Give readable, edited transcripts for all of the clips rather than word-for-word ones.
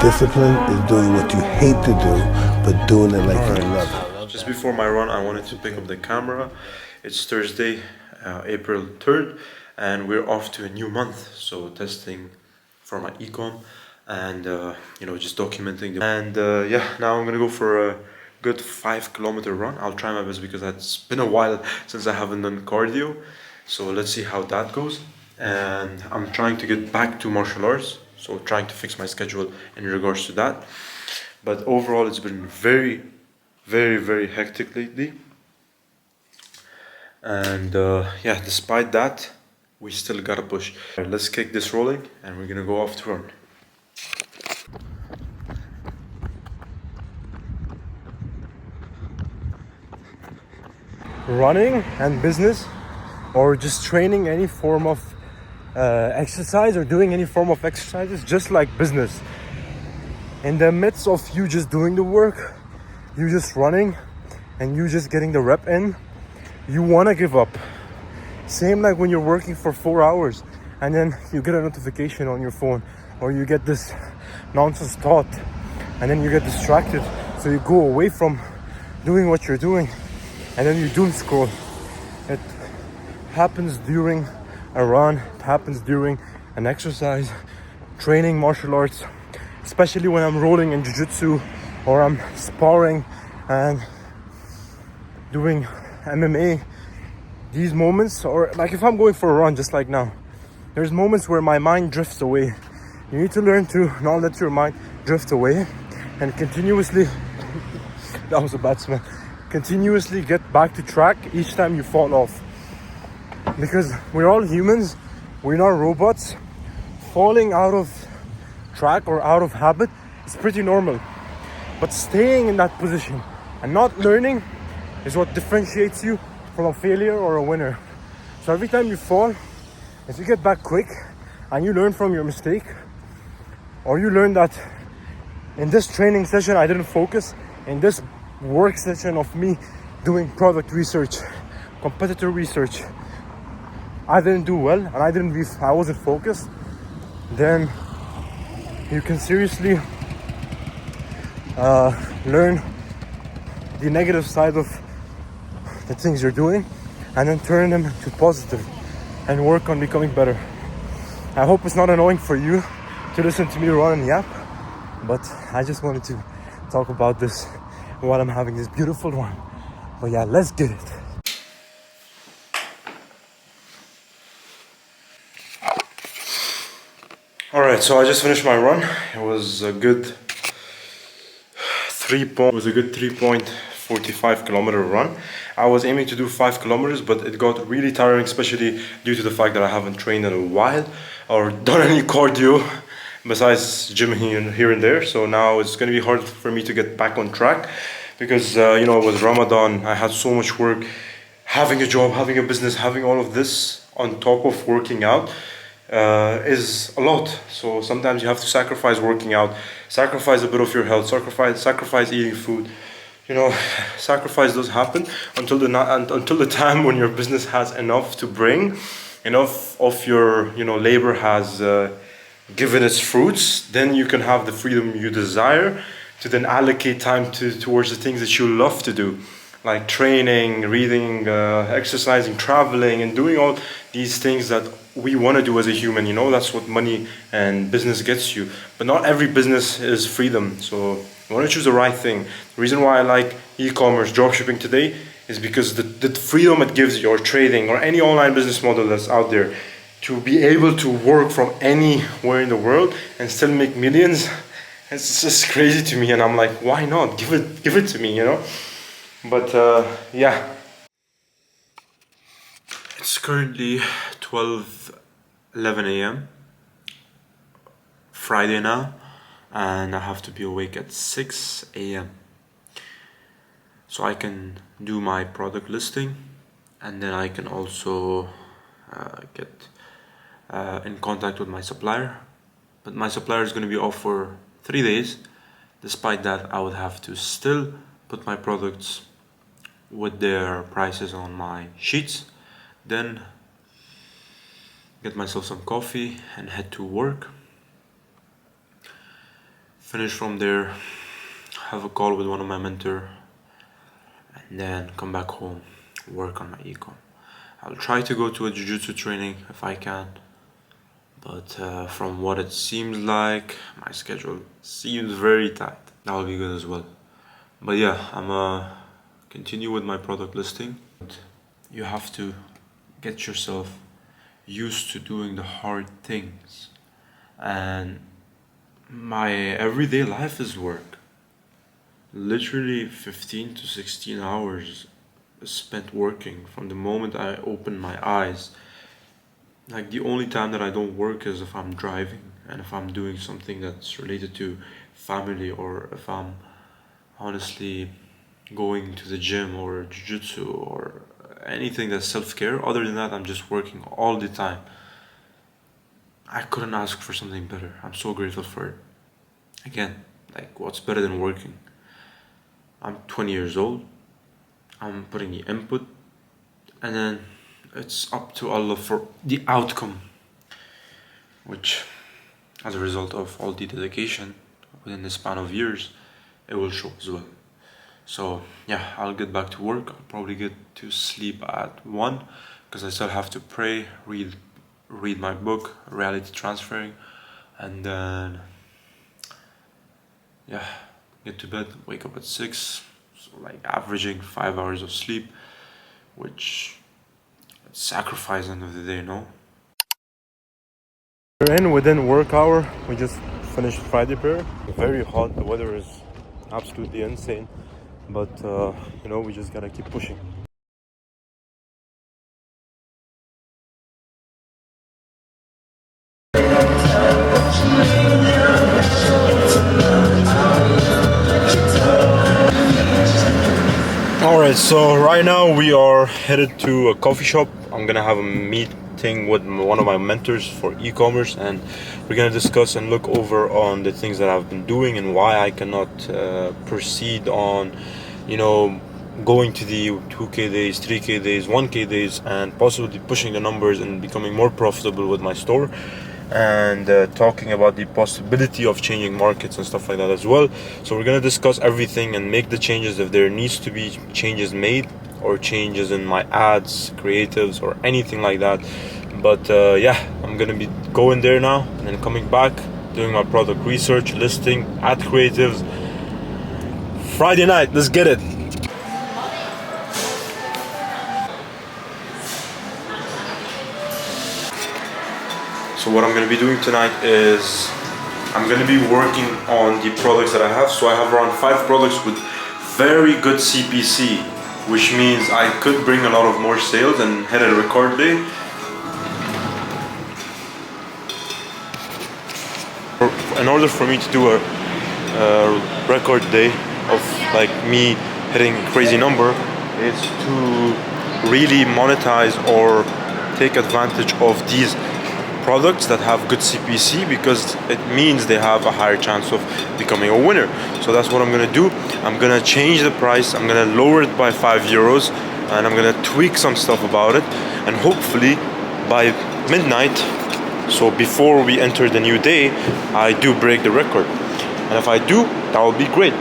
Discipline is doing what you hate to do, but doing it like you love it. Just before my run, I wanted to pick up the camera. It's Thursday, April 3rd, and we're off to a new month. So testing for my ecom and just documenting. Now I'm gonna go for a good 5 kilometer run. I'll try my best because it's been a while since I haven't done cardio. So let's see how that goes. And I'm trying to get back to martial arts. So trying to fix my schedule in regards to that. But overall, it's been very, very hectic lately. And despite that, we still gotta push. Right, let's kick this rolling and we're gonna go off to run. Running and business, or just training any form of exercise, or doing any form of exercise, is just like business. In the midst of you just doing the work, you just running and you just getting the rep in, you want to give up. Same like when you're working for 4 hours and then you get a notification on your phone, or you get this nonsense thought and then you get distracted, so you go away from doing what you're doing and then you doom scroll. It happens during a run, it happens during an exercise, training martial arts, especially when I'm rolling in jiu-jitsu or I'm sparring and doing MMA. These moments, or like if I'm going for a run just like now, there's moments where my mind drifts away. You need to learn to not let your mind drift away and continuously that was a bad smell, continuously get back to track each time you fall off. Because we're all humans, we're not robots. Falling out of track or out of habit is pretty normal. But staying in that position and not learning is what differentiates you from a failure or a winner. So every time you fall, if you get back quick and you learn from your mistake, or you learn that in this training session I didn't focus, in this work session of me doing product research, competitor research, I didn't do well and I wasn't focused, then you can seriously learn the negative side of the things you're doing and then turn them to positive and work on becoming better. I hope it's not annoying for you to listen to me run and yap, but I just wanted to talk about this while I'm having this beautiful run. But yeah, let's get it. Alright, so I just finished my run. It was a good 3.45 kilometer run. I was aiming to do 5 kilometers, but it got really tiring, especially due to the fact that I haven't trained in a while or done any cardio besides gym here and there. So now it's going to be hard for me to get back on track because with Ramadan I had so much work, having a job, having a business, having all of this on top of working out is a lot. So sometimes you have to sacrifice working out, sacrifice a bit of your health, sacrifice eating food. Sacrifice does happen until the time when your business has enough to bring, enough of your labor has given its fruits. Then you can have the freedom you desire to then allocate time towards the things that you love to do, like training, reading, exercising, traveling, and doing all these things that we want to do as a human. That's what money and business gets you. But not every business is freedom. So you want to choose the right thing. The reason why I like e-commerce, dropshipping today is because the freedom it gives you, or trading, or any online business model that's out there, to be able to work from anywhere in the world and still make millions. It's just crazy to me, and I'm like, why not? Give it to me, But it's currently 12:11 a.m. Friday now, and I have to be awake at 6 a.m. so I can do my product listing, and then I can also get in contact with my supplier. But my supplier is going to be off for 3 days. Despite that, I would have to still put my products with their prices on my sheets, then get myself some coffee and head to work. finish from there, have a call with one of my mentor, and then come back home, work on my ecom. I'll try to go to a jiu-jitsu training if I can, but from what it seems like, my schedule seems very tight. That'll be good as well. But yeah, I'm continue with my product listing. You have to get yourself used to doing the hard things, and my everyday life is work. Literally 15 to 16 hours spent working from the moment I open my eyes. Like, the only time that I don't work is if I'm driving and if I'm doing something that's related to family, or if I'm honestly going to the gym or jiu-jitsu or anything that's self-care. Other than that, I'm just working all the time. I couldn't ask for something better. I'm so grateful for it. Again, like, what's better than working? I'm 20 years old. I'm putting the input, and then it's up to Allah for the outcome, which, as a result of all the dedication within the span of years, it will show as well. So yeah, I'll get back to work. I'll probably get to sleep at 1, because I still have to pray, read my book, Reality Transferring, and then yeah, get to bed, wake up at 6, so like averaging 5 hours of sleep, which it's sacrifice end of the day, no? We're in within work hour. We just finished Friday prayer. Very hot. The weather is absolutely insane, but you know, we just gotta keep pushing. Alright, so right now we are headed to a coffee shop. I'm gonna have a meeting with one of my mentors for e-commerce, and we're gonna discuss and look over on the things that I've been doing and why I cannot proceed on, you know, going to the 2K days, 3K days, 1K days, and possibly pushing the numbers and becoming more profitable with my store, and talking about the possibility of changing markets and stuff like that as well. So we're going to discuss everything and make the changes if there needs to be changes made, or changes in my ads, creatives, or anything like that. But yeah, I'm going to be going there now and then coming back, doing my product research, listing, ad creatives. Friday night, let's get it. So what I'm going to be doing tonight is I'm going to be working on the products that I have. So I have around 5 products with very good CPC, which means I could bring a lot of more sales and hit a record day. In order for me to do a record day of like me hitting a crazy number, is to really monetize or take advantage of these products that have good CPC, because it means they have a higher chance of becoming a winner. So that's what I'm gonna do. I'm gonna change the price. I'm gonna lower it by €5, and I'm gonna tweak some stuff about it, and hopefully by midnight, so before we enter the new day, I do break the record. And if I do, that will be great.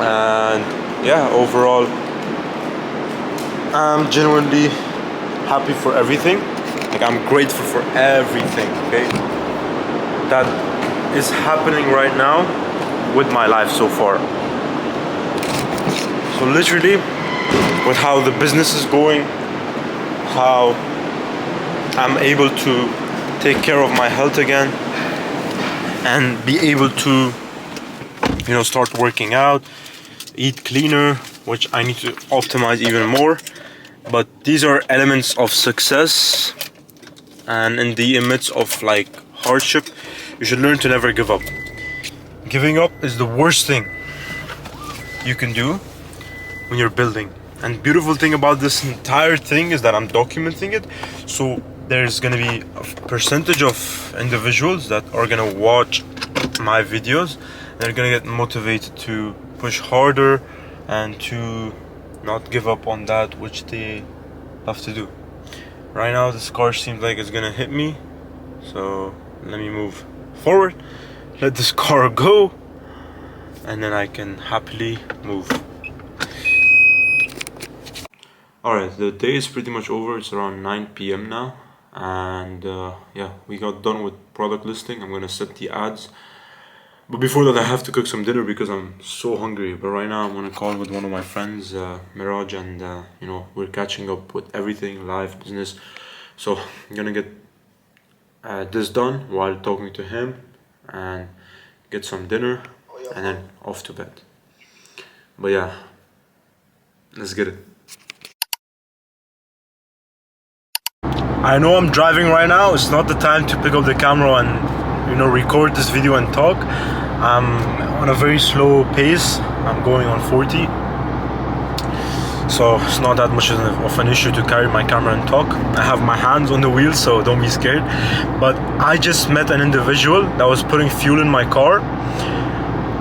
And yeah, overall, I'm genuinely happy for everything. Like, I'm grateful for everything, okay, that is happening right now with my life so far. So literally, with how the business is going, how I'm able to take care of my health again, and be able to, you know, start working out, eat cleaner, which I need to optimize even more. But these are elements of success. And in the midst of like hardship, you should learn to never give up. Giving up is the worst thing you can do when you're building. And beautiful thing about this entire thing is that I'm documenting it. So there's gonna be a percentage of individuals that are gonna watch my videos. They're gonna get motivated to push harder and to not give up on that which they love to do. Right now, this car seems like it's gonna hit me, so let me move forward let this car go, and then I can happily move. Alright, the day is pretty much over. It's around 9 p.m. now, and yeah, we got done with product listing. I'm gonna set the ads, but before that I have to cook some dinner because I'm so hungry. But right now I'm on a call with one of my friends, Miraj, and you know, we're catching up with everything, life, business. So I'm gonna get this done while talking to him and get some dinner and then off to bed. But yeah, let's get it. I know I'm driving right now. It's not the time to pick up the camera and, you know, record this video and talk. I'm on a very slow pace. I'm going on 40. So it's not that much of an issue to carry my camera and talk. I have my hands on the wheel, so don't be scared. But I just met an individual that was putting fuel in my car.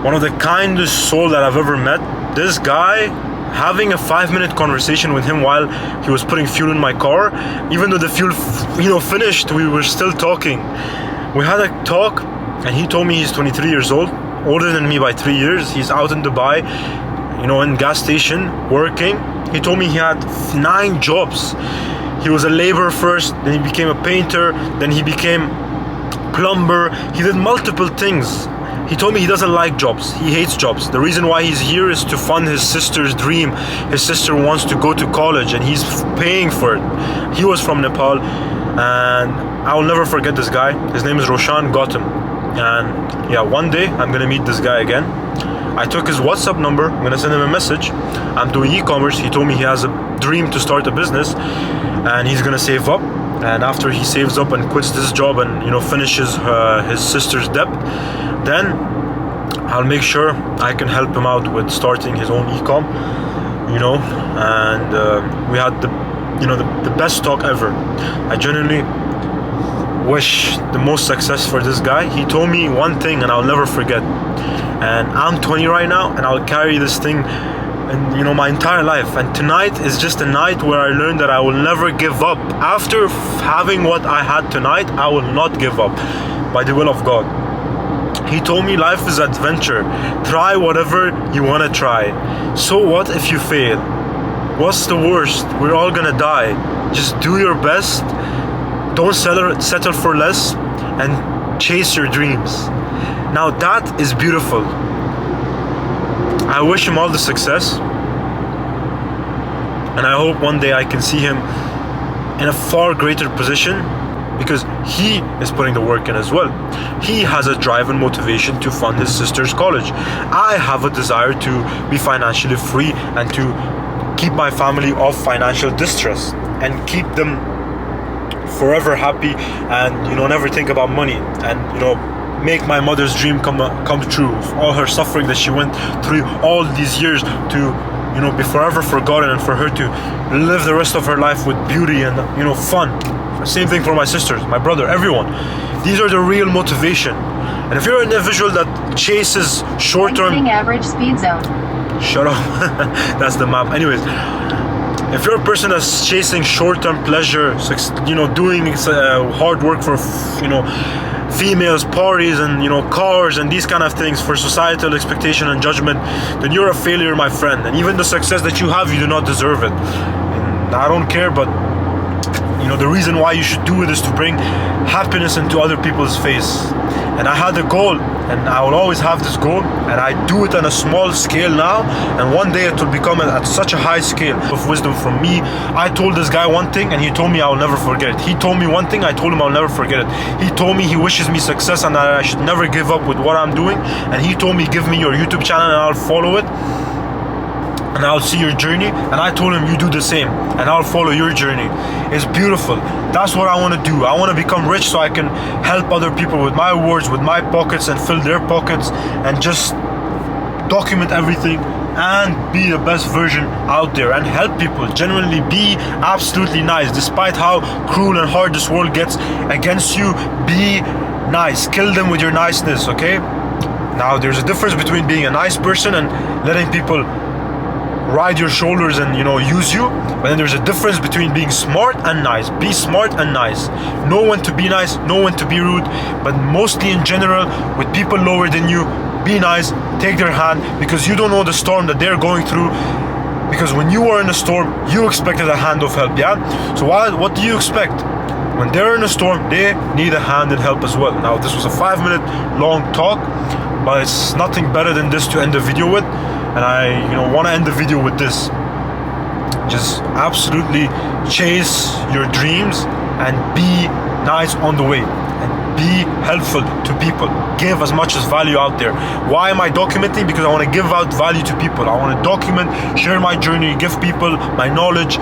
One of the kindest soul that I've ever met. This guy, having a 5-minute conversation with him while he was putting fuel in my car, even though the fuel finished, we were still talking. We had a talk, and he told me he's 23 years old, older than me by 3 years. He's out in Dubai, you know, in gas station working. He told me he had 9 jobs. He was a laborer first, then he became a painter, then he became plumber. He did multiple things. He told me he doesn't like jobs. He hates jobs. The reason why he's here is to fund his sister's dream. His sister wants to go to college and he's paying for it. He was from Nepal, and I will never forget this guy. His name is Roshan Gautam. And yeah, one day I'm gonna meet this guy again. I took his WhatsApp number. I'm gonna send him a message. I'm doing e-commerce. He told me he has a dream to start a business and he's gonna save up. And after he saves up and quits this job and, you know, finishes his sister's debt, then I'll make sure I can help him out with starting his own e-com, you know. And we had the best talk ever. I genuinely wish the most success for this guy. He told me one thing and I'll never forget. And I'm 20 right now, and I'll carry this thing and, you know, my entire life. And tonight is just a night where I learned that I will never give up. After having what I had tonight, I will not give up, by the will of God. He told me life is adventure. Try whatever you want to try. So what if you fail? What's the worst? We're all gonna die. Just do your best. Don't settle for less, and chase your dreams. Now that is beautiful. I wish him all the success, and I hope one day I can see him in a far greater position, because he is putting the work in as well. He has a drive and motivation to fund his sister's college. I have a desire to be financially free and to keep my family off financial distress and keep them forever happy, and, you know, never think about money, and, you know, make my mother's dream come true. All her suffering that she went through all these years to, you know, be forever forgotten, and for her to live the rest of her life with beauty and, you know, fun. Same thing for my sisters, my brother, everyone. These are the real motivation. And if you're an individual that chases short-term... average speed zone. Shut up. That's the map. Anyways, if you're a person that's chasing short-term pleasure, you know, doing hard work for, you know, females, parties, and, you know, cars and these kind of things for societal expectation and judgment, then you're a failure, my friend. And even the success that you have, you do not deserve it. And I don't care, but, you know, the reason why you should do it is to bring happiness into other people's face. And I had a goal, and I will always have this goal, and I do it on a small scale now, and one day it will become at such a high scale of wisdom from me. I told this guy one thing, and he told me I'll never forget it. He told me one thing, I told him I'll never forget it. He told me he wishes me success and that I should never give up with what I'm doing, and he told me give me your YouTube channel and I'll follow it, and I'll see your journey. And I told him you do the same, and I'll follow your journey. It's beautiful. That's what I want to do. I want to become rich so I can help other people with my words, with my pockets, and fill their pockets, and just document everything and be the best version out there and help people. Genuinely be absolutely nice, despite how cruel and hard this world gets against you. Be nice. Kill them with your niceness, okay? Now there's a difference between being a nice person and letting people ride your shoulders and use you. But then there's a difference between being smart and nice. Be smart and nice. Know when to be nice, know when to be rude, but mostly in general with people lower than you, be nice, take their hand, because you don't know the storm that they're going through. Because when you were in a storm, you expected a hand of help, yeah? So what do you expect? When they're in a storm, they need a hand and help as well. Now, this was a 5-minute long talk, but it's nothing better than this to end the video with. And I, want to end the video with this. Just absolutely chase your dreams and be nice on the way. And be helpful to people. Give as much as value out there. Why am I documenting? Because I want to give out value to people. I want to document, share my journey, give people my knowledge,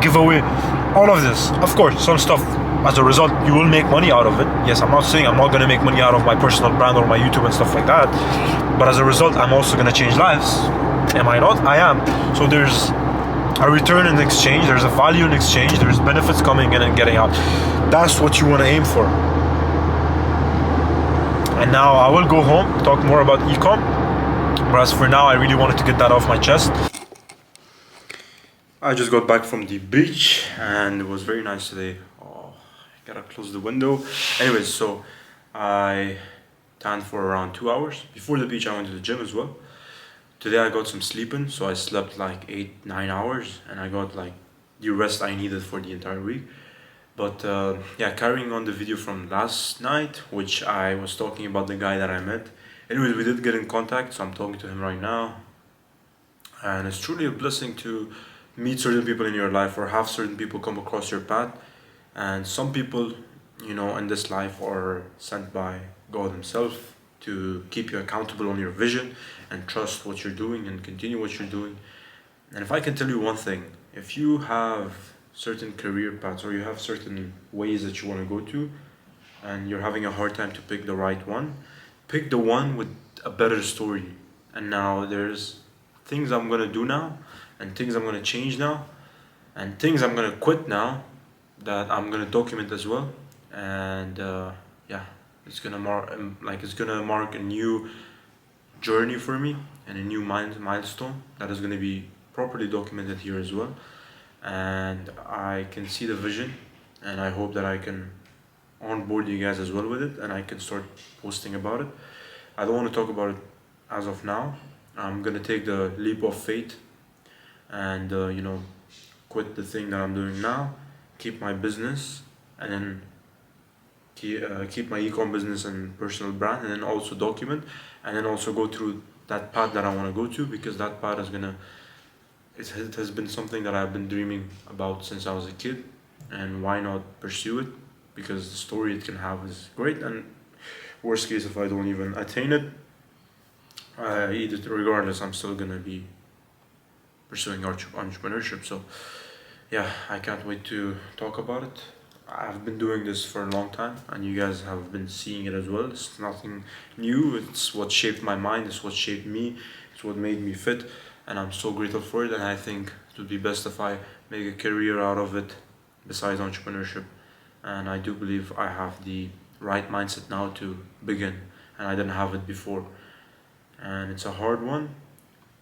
give away all of this. Of course, some stuff, as a result, you will make money out of it. Yes, I'm not saying I'm not going to make money out of my personal brand or my YouTube and stuff like that. But as a result, I'm also going to change lives. Am I not? I am. So there's a return in exchange. There's a value in exchange. There's benefits coming in and getting out. That's what you want to aim for. And now I will go home, talk more about ecom. But as for now, I really wanted to get that off my chest. I just got back from the beach and it was very nice today. Oh, I gotta close the window. Anyways, so I tanned for around 2 hours. Before the beach, I went to the gym as well. Today I got some sleeping, so I slept like 8-9 hours and I got like the rest I needed for the entire week. But yeah, carrying on the video from last night, which I was talking about the guy that I met. Anyways, we did get in contact, so I'm talking to him right now. And it's truly a blessing to meet certain people in your life or have certain people come across your path. And some people, in this life are sent by God himself to keep you accountable on your vision and trust what you're doing and continue what you're doing. And if I can tell you one thing, if you have certain career paths or you have certain ways that you want to go to and you're having a hard time to pick the right one, pick the one with a better story. And now there's things I'm going to do now and things I'm going to change now and things I'm going to quit now that I'm going to document as well. And yeah, it's going to mark a new journey for me and a new milestone that is going to be properly documented here as well. And I can see the vision and I hope that I can onboard you guys as well with it and I can start posting about it. I don't want to talk about it as of now. I'm gonna take the leap of faith and quit the thing that I'm doing now, keep my business and then keep my ecom business and personal brand, and then also document and then also go through that path that I want to go to, because that path is it has been something that I've been dreaming about since I was a kid, and why not pursue it? Because the story it can have is great, and worst case if I don't even attain it, regardless I'm still gonna be pursuing entrepreneurship. So yeah, I can't wait to talk about it. I've been doing this for a long time and you guys have been seeing it as well. It's nothing new, it's what shaped my mind, it's what shaped me, it's what made me fit, and I'm so grateful for it. And I think it would be best if I make a career out of it besides entrepreneurship. And I do believe I have the right mindset now to begin, and I didn't have it before. And it's a hard one.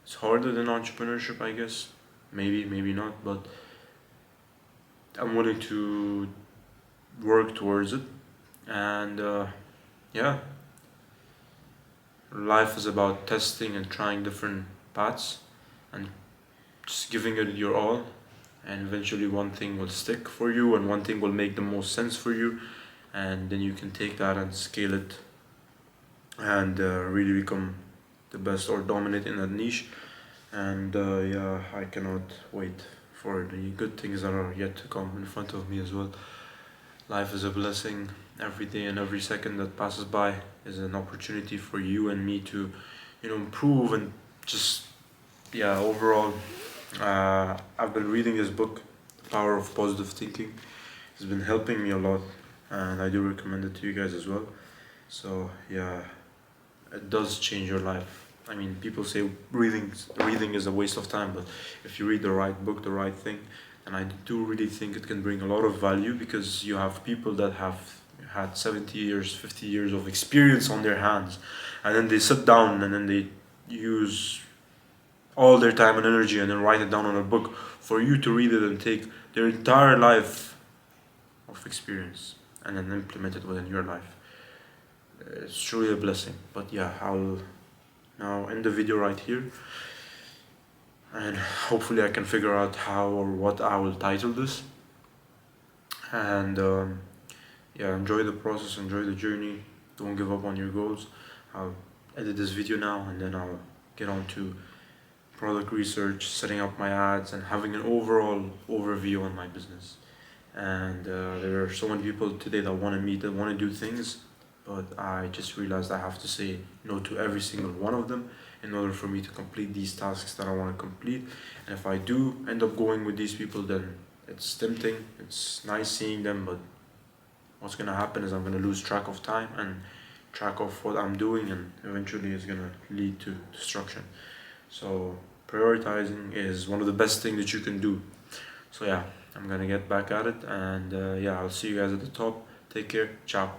It's harder than entrepreneurship, I guess. Maybe not, but I'm willing to work towards it. And yeah, life is about testing and trying different paths and just giving it your all, and eventually one thing will stick for you and one thing will make the most sense for you, and then you can take that and scale it and really become the best or dominate in that niche. And yeah, I cannot wait for the good things that are yet to come in front of me as well. Life is a blessing. Every day and every second that passes by is an opportunity for you and me to improve. And just yeah, overall I've been reading this book, The Power of Positive Thinking. It's been helping me a lot, and I do recommend it to you guys as well. So yeah, it does change your life. I mean, people say reading is a waste of time, but if you read the right book, the right thing, and I do really think it can bring a lot of value, because you have people that have had 70 years, 50 years of experience on their hands, and then they sit down and then they use all their time and energy and then write it down on a book for you to read it and take their entire life of experience and then implement it within your life. It's truly a blessing. But yeah, I'll now end the video right here, and hopefully I can figure out how or what I will title this. And yeah, enjoy the process, enjoy the journey, don't give up on your goals. I'll edit this video now and then I'll get on to product research, setting up my ads, and having an overall overview on my business. And there are so many people today that want to meet, that want to do things, but I just realized I have to say no to every single one of them in order for me to complete these tasks that I want to complete. And if I do end up going with these people, then it's tempting, it's nice seeing them, but what's gonna happen is I'm gonna lose track of time and track of what I'm doing, and eventually it's gonna lead to destruction. So prioritizing is one of the best things that you can do. So yeah, I'm gonna get back at it, and yeah, I'll see you guys at the top. Take care, ciao.